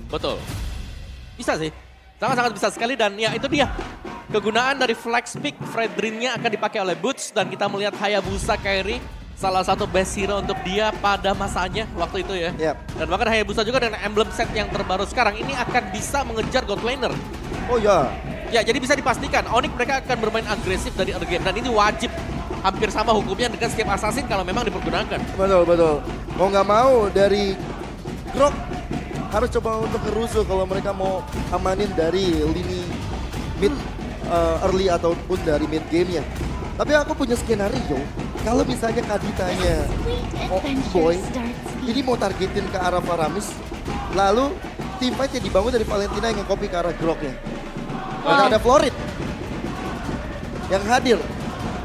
Betul. Bisa sih. Sangat-sangat bisa sekali dan ya itu dia. Kegunaan dari flex pick Fredrin-nya akan dipakai oleh Boots dan kita melihat Hayabusa Kairi salah satu best hero untuk dia pada masanya waktu itu ya. Yap. Dan bahkan Hayabusa juga dengan emblem set yang terbaru sekarang ini akan bisa mengejar God Laner. Oh ya. Ya jadi bisa dipastikan Onyx mereka akan bermain agresif dari early game dan ini wajib. Hampir sama hukumnya dengan setiap assassin kalau memang dipergunakan. Betul, betul. Mau nggak mau dari Grok harus coba untuk ngerusuh kalau mereka mau amanin dari lini mid early ataupun dari mid gamenya. Tapi aku punya skenario, kalau misalnya Kaditanya Boy ini mau targetin ke arah Faramis, lalu team fight yang dibangun dari Valentina yang nge-copy ke arah Groknya. Maka ada Florid yang hadir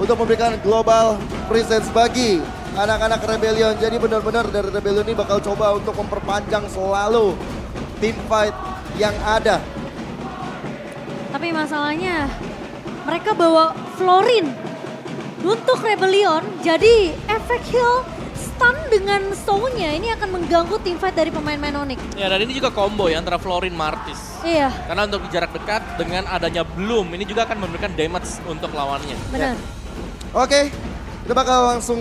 untuk memberikan global presence bagi anak-anak Rebellion. Jadi benar-benar dari Rebellion ini bakal coba untuk memperpanjang selalu team fight yang ada. Tapi masalahnya mereka bawa Florin untuk Rebellion. Jadi efek heal stun dengan stone-nya ini akan mengganggu team fight dari pemain-pemain Onyx. Ya dan ini juga combo ya antara Florin Martis. Iya, Karena untuk jarak dekat dengan adanya Bloom ini juga akan memberikan damage untuk lawannya. benar. Oke, kita bakal langsung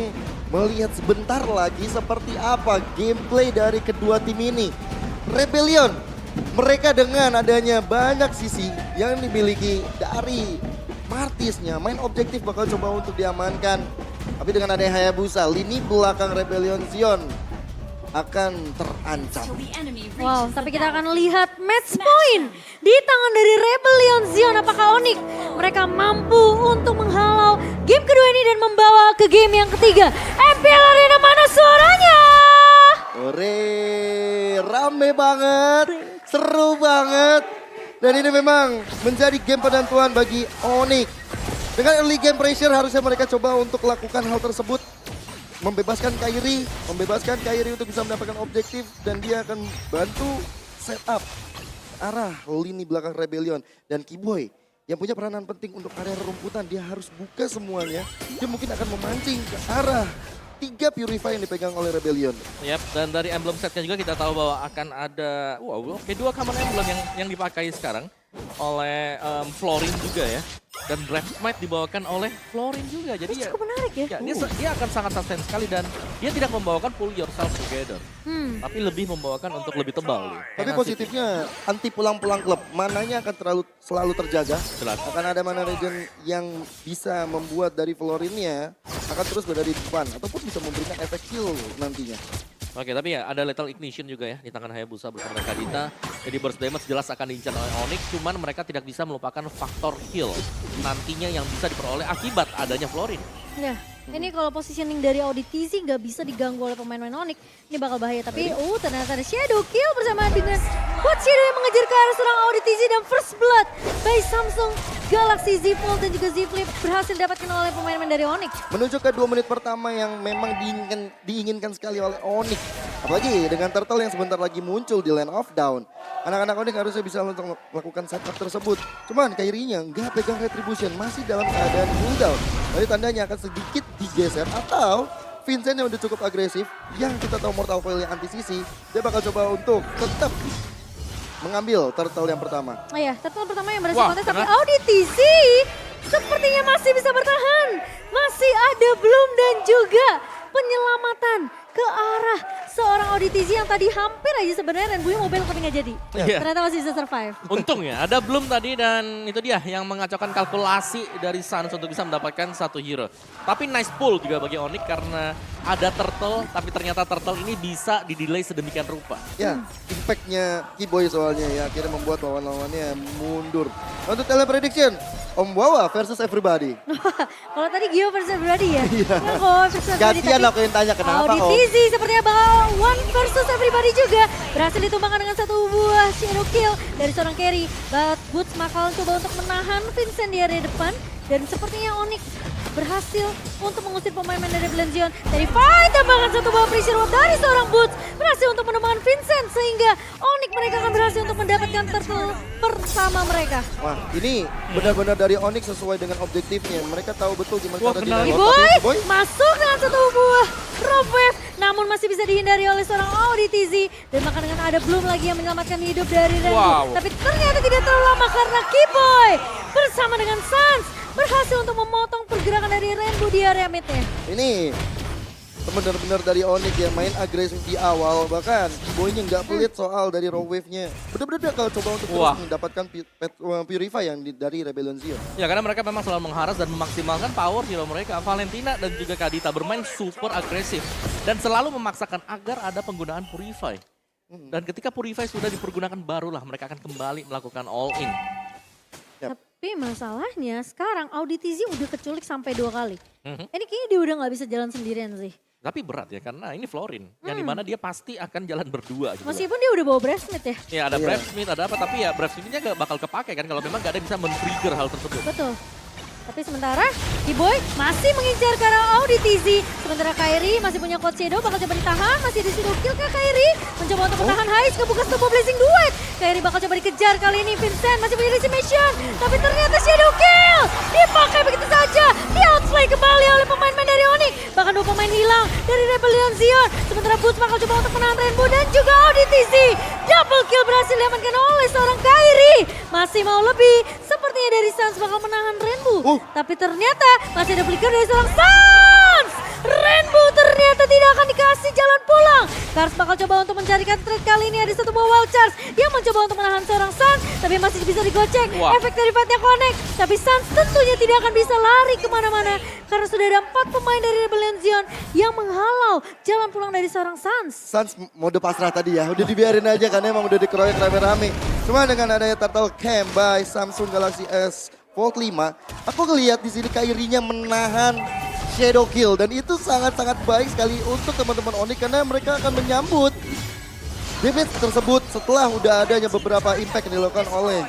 melihat sebentar lagi seperti apa gameplay dari kedua tim ini. Rebellion, mereka dengan adanya banyak sisi yang dimiliki dari Martisnya, main objektif bakal coba untuk diamankan. Tapi dengan adanya Hayabusa, lini belakang Rebellion Zion akan terancam. Wow, tapi kita akan lihat match point di tangan dari Rebellion Zion. Apakah Onyx mereka mampu untuk menghalau game kedua ini dan membawa ke game yang ketiga? MPL Arena mana suaranya? Ore, rame banget, seru banget. Dan ini memang menjadi game penentuan bagi Onyx. Dengan early game pressure harusnya mereka coba untuk lakukan hal tersebut. Membebaskan Kairi untuk bisa mendapatkan objektif. Dan dia akan bantu setup arah lini belakang Rebellion. Dan Kiboy yang punya peranan penting untuk area rumputan, dia harus buka semuanya. Dia mungkin akan memancing ke arah 3 Purify yang dipegang oleh Rebellion. Yap, dan dari emblem setnya juga kita tahu bahwa akan ada, oke, 2 common emblem yang dipakai sekarang oleh Florin juga ya. Dan Draft Smite dibawakan oleh Florin juga. Jadi ya, Cukup menarik ya. dia akan sangat sustain sekali dan dia tidak membawakan pull yourself together. Tapi lebih membawakan untuk lebih tebal. Tapi positifnya anti pulang-pulang klub, mananya akan selalu terjaga. Jelas. Akan ada mana region yang bisa membuat dari Florinnya akan terus berada di depan ataupun bisa memberikan efek heal nantinya. Oke, tapi ya ada Lethal Ignition juga ya di tangan Hayabusa bersama dengan Kadita. Jadi burst damage jelas akan diincar oleh Onyx, cuman mereka tidak bisa melupakan faktor heal nantinya yang bisa diperoleh akibat adanya Florin. Ya, ini kalau positioning dari Auditizi nggak bisa diganggu oleh pemain-pemain Onyx, ini bakal bahaya. Tapi ternyata ada Shadow Kill bersama dengan Coach Shadow yang mengejar ke arah serang Auditizi dan First Blood by Samsung Galaxy Z Fold dan juga Z Flip berhasil didapatkan oleh pemain-pemain dari Onyx. Menuju ke 2 menit pertama yang memang diinginkan sekali oleh Onyx. Apalagi dengan Turtle yang sebentar lagi muncul di Land of Down. Anak-anak Onyx harusnya bisa untuk melakukan setup tersebut. Cuman Kairi-nya nggak pegang Retribution, masih dalam keadaan cooldown. Jadi tandanya akan sedikit digeser atau Vincent yang udah cukup agresif, yang kita tahu Mortal Coil yang anti-CC, dia bakal coba untuk tetap mengambil Turtle yang pertama. Oh ya, turtle pertama yang berhasil Wah, kontes, tapi karena- Auditizi sepertinya masih bisa bertahan. Masih ada Bloom dan juga penyelamatan ke arah seorang Auditizi yang tadi hampir aja sebenarnya dan Buya Mobile tapi nggak jadi. Iya. Ternyata masih bisa survive. Untung ya, ada Bloom tadi dan itu dia yang mengacaukan kalkulasi dari Suns untuk bisa mendapatkan satu hero. Tapi nice pull juga bagi Onyx karena ada Turtle, tapi ternyata Turtle ini bisa didelay sedemikian rupa. Ya, impactnya Kiboy soalnya ya akhirnya membuat lawan-lawannya mundur. Untuk teleprediction, Om Wawa versus everybody. Kalau tadi Gio versus everybody ya. Iya. Nah, kalau versus everybody Gantian tapi aku yang tanya kenapa Om. Auditizi sepertinya bakal one versus everybody juga. Berhasil ditumbangkan dengan satu buah shadow kill dari seorang carry. But Boots bakal coba untuk menahan Vincent di area depan. Dan sepertinya Onyx berhasil untuk mengusir pemain dari Rebellion Zion. Dari fight tambahan satu buah pressure wave dari seorang Boots. berhasil untuk menemukan Vincent sehingga Onyx mereka akan berhasil untuk mendapatkan turtle pertama mereka. Wah, ini benar-benar dari Onyx sesuai dengan objektifnya. Mereka tahu betul gimana Wah, cara kenal. di Kiboy masuk dengan satu buah Rob Wave, namun masih bisa dihindari oleh seorang ODTZ. Dan maka dengan ada Bloom lagi yang menyelamatkan hidup dari Renbu. Wow. Tapi ternyata tidak terlalu lama karena Kiboy bersama dengan Sans berhasil untuk memotong pergerakan dari Renbu di area midnya. Ini benar-benar dari Onyx yang main agresif di awal. Bahkan Kiboy-nya nggak pelit soal dari raw wave-nya. Benar-benar kalau coba untuk terus Wah. mendapatkan Purify yang dari Rebellion Zion. Ya karena mereka memang selalu mengharas dan memaksimalkan power hero mereka. Valentina dan juga Kadita bermain super agresif. Dan selalu memaksakan agar ada penggunaan Purify. Dan ketika Purify sudah dipergunakan barulah mereka akan kembali melakukan all in. Yap. Tapi masalahnya sekarang ODTZ udah keculik sampai 2 kali. Mhm. Ini kayaknya dia udah nggak bisa jalan sendirian sih. Tapi berat ya karena ini Florin. Yang dimana dia pasti akan jalan berdua gitu. Meskipun dia udah bawa Breastmate ya. Ya ada Iya. Brave Smith, ada apa, tapi ya Brave Smith-nya gak bakal kepake kan kalau memang gak ada yang bisa men-trigger hal tersebut. Betul. Tapi sementara Kiboy masih mengincar ke arah ODTZ. Sementara Kairi masih punya Code Shadow, bakal coba ditahan. Masih disuruh kill ke Kairi. Mencoba untuk menahan Hais, kebuka Turbo Blazing Duet. Kairi bakal coba dikejar kali ini. Vincent masih punya Decimation. Tapi ternyata Shadow Kill dipakai begitu saja. Di outplay kembali oleh pemain-pemain dari Onyx. Bahkan 2 pemain hilang dari Rebellion Zion. Sementara Boots bakal coba untuk menahan Rainbow dan juga ODTZ. Double kill berhasil diamankan oleh seorang Kairi. Masih mau lebih. Sepertinya dari Sans bakal menahan Rainbow. Tapi ternyata masih ada flicker dari seorang Sans. Rainbow ternyata tidak akan dikasih jalan pulang. Kars bakal coba untuk mencarikan trade kali ini. Ada satu buah wild charge yang mencoba untuk menahan seorang Sans. Tapi masih bisa digocek. Wah. Efek dari fightnya connect. Tapi Sans tentunya tidak akan bisa lari kemana-mana. Karena sudah ada 4 pemain dari Rebellion Zion yang menghalau jalan pulang dari seorang Sans. Sans mode pasrah tadi ya, udah dibiarin aja karena emang udah dikeroyok rame-rame. Cuma dengan adanya Turtle Cam by Samsung Galaxy S Fold 5, aku ngelihat di sini Kairi-nya menahan Shadow Kill dan itu sangat-sangat baik sekali untuk teman-teman Onyx karena mereka akan menyambut damage tersebut setelah udah adanya beberapa impact yang dilakukan oleh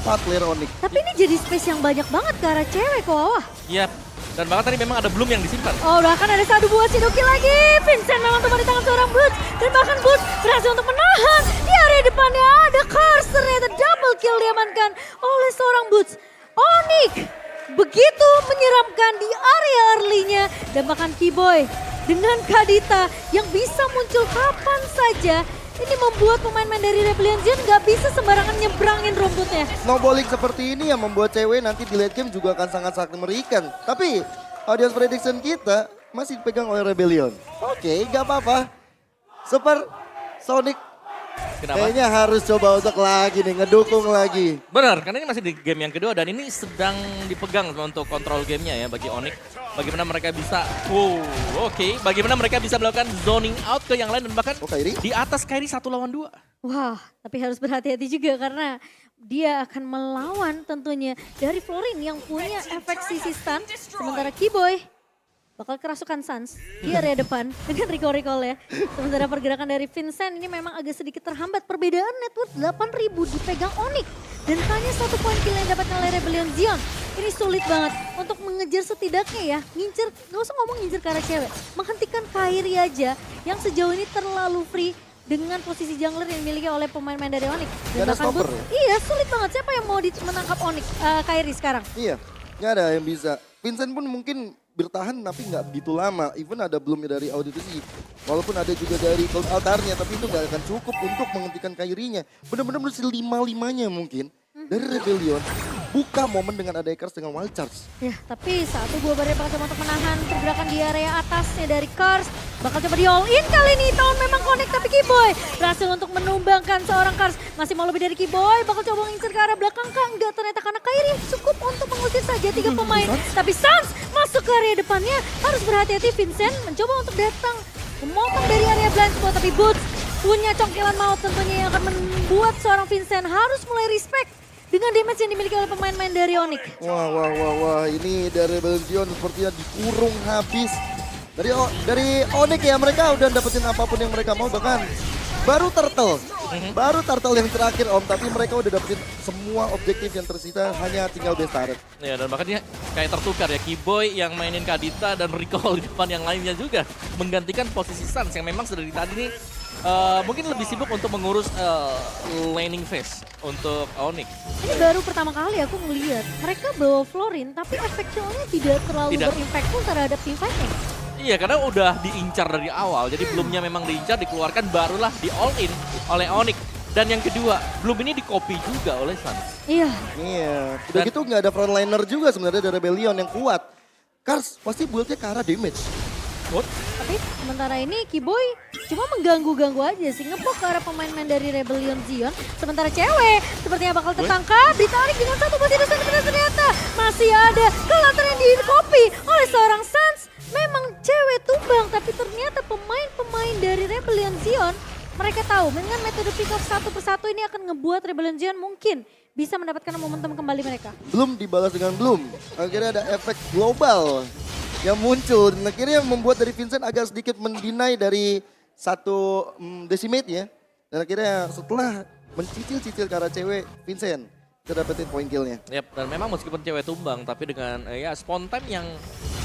4 player Onyx. Tapi ini jadi space yang banyak banget ke arah cewek ke bawah. Iya, dan bahkan tadi memang ada Bloom yang disimpan. Oh, bahkan ada satu buah Shidoki lagi. Vincent memang teman di tangan seorang Boots. Dan bahkan Boots berhasil untuk menahan. Di area depannya ada Kars. Ternyata double kill diamankan oleh seorang Boots. Onyx begitu menyeramkan di area early-nya. Dan bahkan Kiboy dengan Kadita yang bisa muncul kapan saja. Ini membuat pemain-pemain dari Rebellion Zion gak bisa sembarangan nyebrangin rumputnya. Snowballing seperti ini yang membuat cewek nanti di late game juga akan sangat-sangat mengerikan. Tapi audience prediction kita masih dipegang oleh Rebellion. Oke, gak apa-apa. Super Sonic Kenapa? kayaknya harus coba untuk lagi nih, ngedukung lagi. Benar, karena ini masih di game yang kedua dan ini sedang dipegang untuk kontrol gamenya ya bagi Onyx. Bagaimana mereka bisa, bagaimana mereka bisa melakukan zoning out ke yang lain dan bahkan Kairi? di atas Kairi 1 lawan 2. Wah, tapi harus berhati-hati juga karena dia akan melawan tentunya dari Florin yang punya efek sisi stun. Sementara Kiboy bakal kerasukan Sans di area depan dengan recall ya. Sementara pergerakan dari Vincent ini memang agak sedikit terhambat. Perbedaan network 8.000 dipegang Onyx. Dan hanya 1 poin kill yang didapatkan oleh Rebellion Zion. Ini sulit banget untuk mengejar setidaknya ya. Ngincer, gak usah ngomong ngincer ke arah cewek. Menghentikan Kairi aja yang sejauh ini terlalu free dengan posisi jungler yang dimiliki oleh pemain-pemain dari Onyx. Gak ada stopper ya? Iya, sulit banget. Siapa yang mau menangkap Onyx, Kairi sekarang? Iya, nggak ada yang bisa. Vincent pun mungkin bertahan tapi nggak begitu lama. Even ada belumnya dari Auditusi. Walaupun ada juga dari Cold Altarnya, tapi itu nggak akan cukup untuk menghentikan Kairi-nya. Benar-benar mesti 5-5-nya mungkin. Dari Rebellion, buka momen dengan ada Ekers dengan Wild Charge. Ya, tapi satu buah barrier bakal coba untuk menahan pergerakan di area atasnya dari Kars. Bakal coba di all in kali ini. Tahun memang connect tapi Kiboy berhasil untuk menumbangkan seorang Kars. Masih mau lebih dari Kiboy. Bakal coba ngincer ke arah belakang kah? Enggak, ternyata karena Kairi cukup untuk mengusir saja 3 pemain. Tapi Sans masuk ke area depannya. Harus berhati-hati. Vincent mencoba untuk datang memotong dari area blind spot. Tapi Boots punya congkelan maut tentunya yang akan membuat seorang Vincent harus mulai respect dengan damage yang dimiliki oleh pemain-pemain dari Onyx. Wah, ini dari Rebellion sepertinya dikurung habis. Dari Onyx ya, mereka udah dapetin apapun yang mereka mau, bahkan baru turtle yang terakhir Om, tapi mereka udah dapetin semua objektif yang tersisa, hanya tinggal base turret. Ya dan bahkan dia kayak tertukar ya, Kiboy yang mainin Kadita dan recall di depan yang lainnya juga menggantikan posisi Sans yang memang sedari tadi nih mungkin lebih sibuk untuk mengurus laning phase untuk Onyx. Ini baru pertama kali aku ngeliat mereka bawa Florin tapi efeknya tidak terlalu Tidak. berimpactful terhadap tim fight-nya. Iya, karena udah diincar dari awal. Jadi belumnya memang diincar, dikeluarkan, barulah di all in oleh Onyx. Dan yang kedua, belum ini di-copy juga oleh Suns. Iya, Iya, udah Dan- gitu nggak ada frontliner juga sebenarnya dari Rebellion yang kuat. Kars pasti build-nya ke arah damage. tapi sementara ini Kiboy cuma mengganggu-ganggu aja sih. Ngepok ke arah pemain-pemain dari Rebellion Zion. Sementara cewek sepertinya bakal tertangkap, ditarik dengan satu butir dan ternyata masih ada kelatan yang di-copy oleh seorang Suns. Memang cewek tumbang, tapi ternyata pemain-pemain dari Rebellion Zion mereka tahu dengan metode pick off satu persatu ini akan ngebuat Rebellion Zion mungkin bisa mendapatkan momentum kembali mereka. Belum dibalas dengan belum. Akhirnya ada efek global yang muncul. Dan akhirnya membuat dari Vincent agak sedikit mendinai dari satu decimate-nya. Dan akhirnya setelah mencicil-cicil ke arah cewek, Vincent bisa dapetin poin kill-nya. Yap, dan memang meskipun cewek tumbang, tapi dengan ya spawn time yang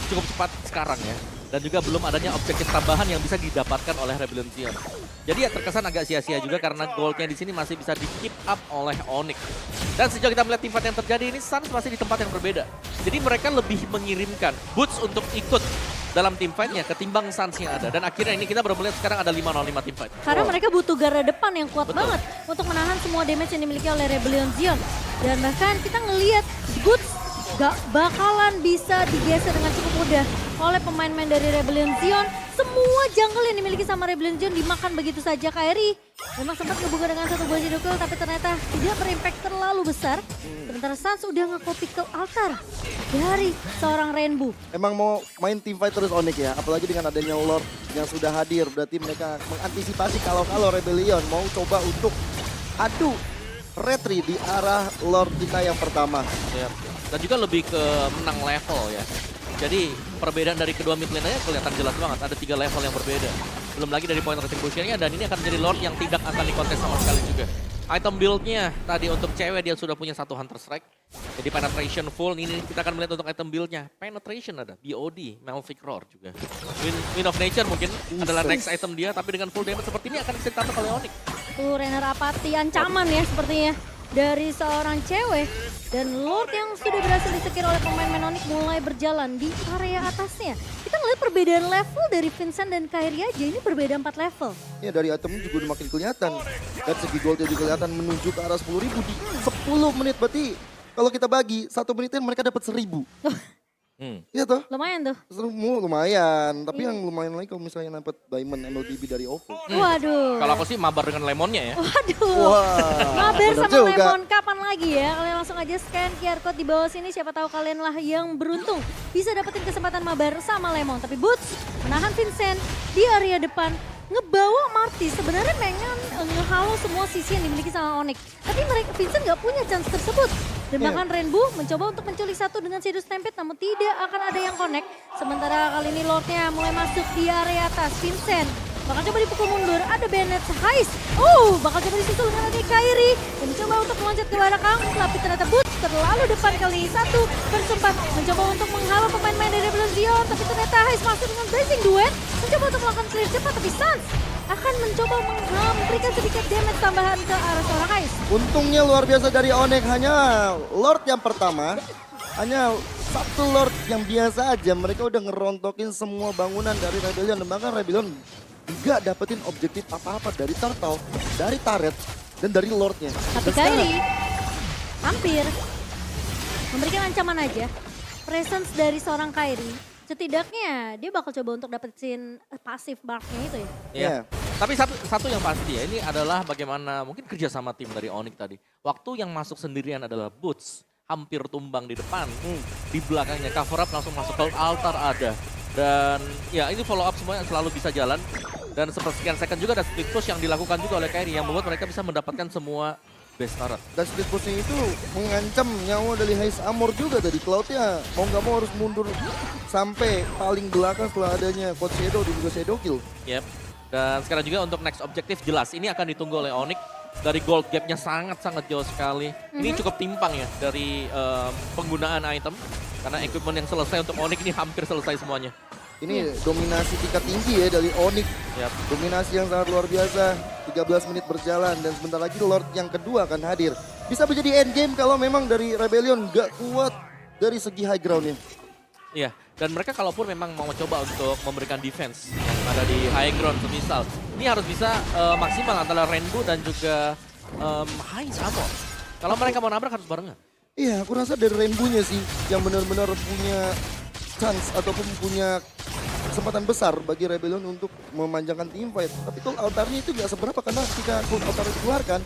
cukup cepat sekarang ya. Dan juga belum adanya objektif tambahan yang bisa didapatkan oleh Rebellion Zion. Jadi ya terkesan agak sia-sia juga karena goldnya di sini masih bisa di-keep up oleh Onyx. Dan sejauh kita melihat tim fight yang terjadi ini, Suns masih di tempat yang berbeda. Jadi mereka lebih mengirimkan Boots untuk ikut dalam tim fight-nya ketimbang Suns yang ada. Dan akhirnya ini kita baru melihat sekarang ada 5-0-5 tim fight. Karena Oh. mereka butuh garda depan yang kuat Betul. banget untuk menahan semua damage yang dimiliki oleh Rebellion Zion. Dan bahkan kita ngelihat Boots gak bakalan bisa digeser dengan cukup mudah oleh pemain-pemain dari Rebellion Zion. Semua jungle yang dimiliki sama Rebellion Zion dimakan begitu saja. Kairi memang sempat ngebuka dengan satu buah Shadowkill tapi ternyata tidak berimpact terlalu besar. Sementara Suns udah nge-copy kill altar dari seorang Rainbow. Emang mau main team fight terus Onyx ya, apalagi dengan adanya Lord yang sudah hadir. Berarti mereka mengantisipasi kalau Rebellion mau coba untuk adu retri di arah Lord kita yang pertama. Yap. Dan juga lebih ke menang level ya. Jadi perbedaan dari kedua mid lane-nya kelihatan jelas banget. Ada 3 level yang berbeda. Belum lagi dari point retribution-nya dan ini akan menjadi Lord yang tidak akan dikontes sama sekali juga. Item build-nya tadi untuk cewek dia sudah punya satu Hunter Strike. Jadi penetration full, ini kita akan melihat untuk item build-nya. Penetration ada, BOD, Malphite Roar juga. Wind of Nature mungkin adalah next item dia, tapi dengan full damage seperti ini akan bisa ditangkap oleh Onyx. Tuh Renner Apati ancaman ya sepertinya dari seorang cewek. Dan Lord yang sudah berhasil disekir oleh pemain Onyx mulai berjalan di area atasnya. Kita ngeliat perbedaan level dari Vincent dan Kairi aja, ini berbeda 4 level. Ya dari itemnya juga udah makin kelihatan. Dan segi goldnya juga kelihatan menuju ke arah 10.000 di 10 menit. Berarti kalau kita bagi 1 menitin mereka dapat 1.000. Iya toh? Lumayan tuh. Lumayan. Tapi yang lumayan lagi kalau misalnya dapat diamond MLBB dari OVO. Waduh. Kalau aku sih mabar dengan lemonnya ya. Waduh. Wah, Mabar bener sama juga. Lemon kapan lagi ya? Kalian langsung aja scan QR code di bawah sini. Siapa tahu kalian lah yang beruntung bisa dapetin kesempatan mabar sama Lemon. Tapi Boots menahan Vincent di area depan. Ngebawa Marty sebenarnya pengen ngehalau semua sisi yang dimiliki sama Onyx. Tapi mereka Vincent nggak punya chance tersebut. Dan Iya. bahkan Rainbow mencoba untuk menculik satu dengan Shadow Stampede namun tidak akan ada yang connect. Sementara kali ini Lordnya mulai masuk di area atas. Vincent bakal coba dipukul mundur, ada Bennett Heist. Bakal coba disusul dengan lagi Kairi. Dan mencoba untuk meloncat ke belakang, tapi ternyata Boots terlalu depan kali satu. Bersempat mencoba untuk menghalau pemain-pemain dari Rebellion Zion. Tapi ternyata Heist masuk dengan Blazing Duet. Mencoba untuk melakukan clear cepat, tapi Suns akan mencoba memberikan sedikit damage tambahan ke arah seorang Heist. Untungnya luar biasa dari Onyx, hanya Lord yang pertama. Hanya satu Lord yang biasa aja. Mereka udah ngerontokin semua bangunan dari Rebellion. Dan bahkan Rebellion nggak dapetin objektif apa-apa dari Turtle, dari turret, dan dari Lordnya. Tapi Dan sekarang- Kairi hampir memberikan ancaman aja. Presence dari seorang Kairi, setidaknya dia bakal coba untuk dapetin pasif barknya itu ya. Iya. Iya. Tapi satu yang pasti ya, ini adalah bagaimana mungkin kerja sama tim dari Onyx tadi. Waktu yang masuk sendirian adalah Boots, hampir tumbang di depan. Di belakangnya cover up langsung masuk ke altar ada. Dan ya ini follow up semuanya selalu bisa jalan. Dan sepersekian second juga ada split push yang dilakukan juga oleh Kairi yang membuat mereka bisa mendapatkan semua base turret. Dan split pushnya itu mengancam nyawa dari Heist Amor juga tadi. Cloud-nya mau nggak mau harus mundur sampai paling belakang setelah adanya Coach Shadow dan juga Shadow Kill. Yep. Dan sekarang juga untuk next objektif jelas ini akan ditunggu oleh Onyx. Dari gold gapnya sangat-sangat jauh sekali. Ini cukup timpang ya dari penggunaan item. Karena equipment yang selesai untuk Onyx ini hampir selesai semuanya. Ini dominasi tingkat tinggi ya dari Onyx. Yap. Dominasi yang sangat luar biasa. 13 menit berjalan dan sebentar lagi Lord yang kedua akan hadir. Bisa menjadi endgame kalau memang dari Rebellion gak kuat dari segi high groundnya. Iya, dan mereka kalaupun memang mau coba untuk memberikan defense yang ada di high ground semisal, ini harus bisa maksimal antara Rainbow dan juga High Samor. Kalau mereka mau nabrak harus barengan. Iya, aku rasa dari Rainbow-nya sih yang benar-benar punya chance ataupun punya kesempatan besar bagi Rebellion untuk memanjangkan teamfight. Tapi kalau altarnya itu nggak seberapa karena ketika cold altar dikeluarkan,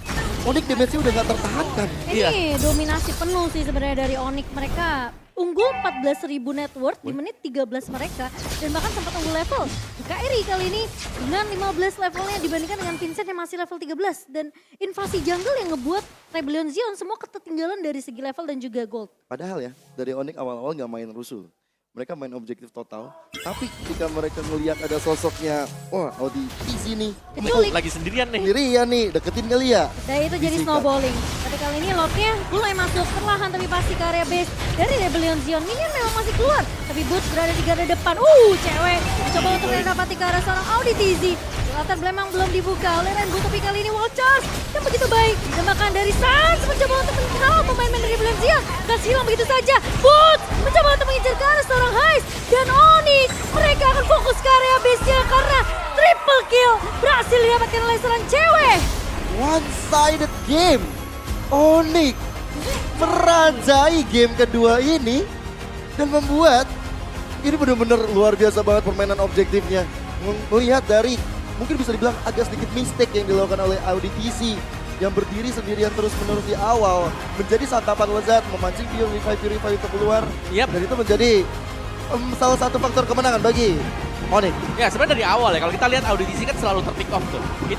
Onyx damage-nya udah nggak tertahankan. Ini dominasi penuh sih sebenarnya dari Onyx. Mereka unggul 14.000 net worth di menit 13 mereka. Dan bahkan sempat unggul level. Kairi kali ini dengan 15 levelnya dibandingkan dengan Vincent yang masih level 13. Dan invasi jungle yang ngebuat Rebellion Zion semua ketertinggalan dari segi level dan juga gold. Padahal ya, dari Onyx awal-awal nggak main rusuh. Mereka main objektif total. Tapi ketika mereka ngelihat ada sosoknya, wah ODTZ nih. Diculik. Lagi sendirian nih. Sendirian nih, deketin kali ya. Dan itu jadi Disikat. snowballing. Tapi kali ini lotnya mulai masuk perlahan tapi pasti ke area base dari Rebellion Zion. Minion memang masih keluar. Tapi Boots berada di garda depan. Cewek. Mencoba untuk mendapati ke arah seorang ODTZ. Latar memang belum dibuka oleh Rainbow tapi kali ini wall charge yang begitu baik. Ditembakkan dari Sans mencoba untuk menghalau pemain-pemain dari Rebellion Zion. Dan hilang begitu saja. Boots mencoba untuk mengincar ke arah seorang Heist. Dan Onyx mereka akan fokus ke area base-nya karena triple kill berhasil didapatkan oleh seorang cewek. One-sided game. Onyx merajai game kedua ini dan membuat ini benar-benar luar biasa banget permainan objektifnya. Melihat dari mungkin bisa dibilang agak sedikit mistake yang dilakukan oleh ODTZ yang berdiri sendirian terus-menerus di awal menjadi santapan lezat memancing Purify untuk keluar. Yap. Dan itu menjadi salah satu faktor kemenangan bagi Onyx. Ya sebenarnya dari awal ya, kalau kita lihat Audisi kan selalu terpick off tuh. Kita